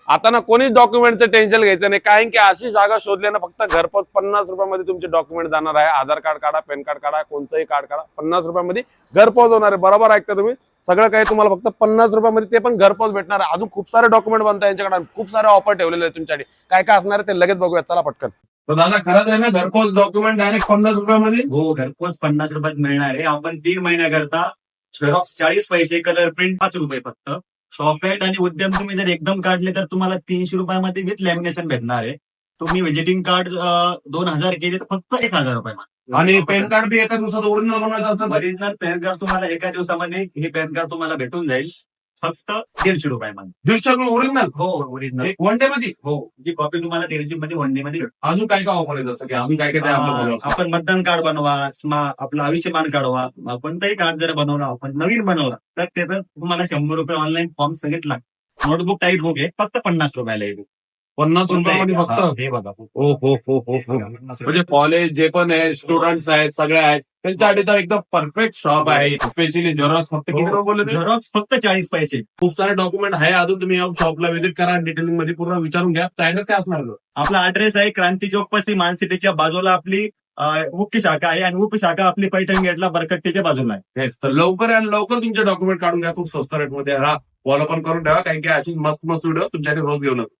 आता ना कोणीच डॉक्युमेंटचं टेन्शन घ्यायचं नाही, कारण की अशी जागा शोधली ना फक्त घरपोच 50 रुपयामध्ये तुमचे डॉक्युमेंट जाणार आहे. आधार कार्ड काढा, पॅन कार्ड काढा, कोणतंही कार्ड काढा, 50 रुपयामध्ये घरपोच होणार आहे. बरोबर ऐकता तुम्ही, सगळं काही तुम्हाला फक्त 50 रुपयामध्ये ते पण घरपोच भेटणार आहे. अजून खूप सारे डॉक्युमेंट बनतात यांच्याकडे, खूप सारे ऑफर ठेवलेले आहेत तुमच्यासाठी. काय काय असणार आहे ते लगेच बघूया, चला पटकन. तर दादा खरंच आहे ना घरपोच डॉक्युमेंट डायरेक्ट 50 रुपयामध्ये? हो, घरपोच 50 रुपयात मिळणार आहे. आपण 3 महिन्याकरता झेरॉक्स 40 पैसे, कलर प्रिंट 5 रुपये फक्त. शॉपॅट आणि उद्यम तुम्ही जर एकदम काढले तर तुम्हाला 300 रुपयामध्ये विथ लॅमिनेशन भेटणार आहे. तुम्ही व्हिजिटिंग कार्ड 2000 केले तर फक्त 1000 रुपये. आणि पॅन कार्ड बी एका दिवसात ओरिजिनल बनवायचं असतं? ओरिजिनल पॅन कार्ड तुम्हाला एका दिवसामध्ये हे पॅन कार्ड तुम्हाला भेटून जाईल फक्त 150 रुपयामध्ये. 150 रुपये ओरिजिनल? हो, ओरिजिनल. वन डे मध्ये? हो, ही कॉपी तुम्हाला 150 मध्ये 1 डे मध्ये भेटते. अजून काय काय ऑफर आहे जसं की अजून काय काय ते आपलं बोलू? आपण मतदान कार्ड बनवा, आपलं आयुष्यमान काढवा, कोणतंही कार्ड जर बनवला आपण नवीन बनवला तर त्याचं तुम्हाला 100 रुपये ऑनलाईन फॉर्म सगळेच लागतात. नोटबुक टाईप बुक आहे, फक्त 50 रुपयाला आहे. 50 रुपयामध्ये फक्त? हे बघा. हो. म्हणजे कॉलेज जे पण आहे, स्टुडंट्स आहेत, सगळे आहेत, त्यांच्यासाठी तर एकदम परफेक्ट शॉप आहे. स्पेशली झेरॉक्स फक्त किती रुपये बोलले ते? झेरॉक्स फक्त 40 पैसे. खूप सारे डॉक्युमेंट आहे. अजून तुम्ही शॉपला व्हिजिट करा, डिटेलिंग मध्ये पूर्ण विचारून घ्या. ऍड्रेस काय असणार? आपला ऍड्रेस आहे क्रांती चौक पाशी, मान सिटीच्या बाजूला आपली मुख्य शाखा आहे आणि उपशाखा आपली पैठण गेटला बरकट्टीच्या बाजूला आहे. हेच तर लवकर आणि लवकर तुमचे डॉक्युमेंट काढून घ्या. खूप स्वस्त रेटमध्ये फॉलो पण करून ठेवा, कारण की अशी मस्त व्हिडिओ तुमच्याकडे रोज घेऊन येतो.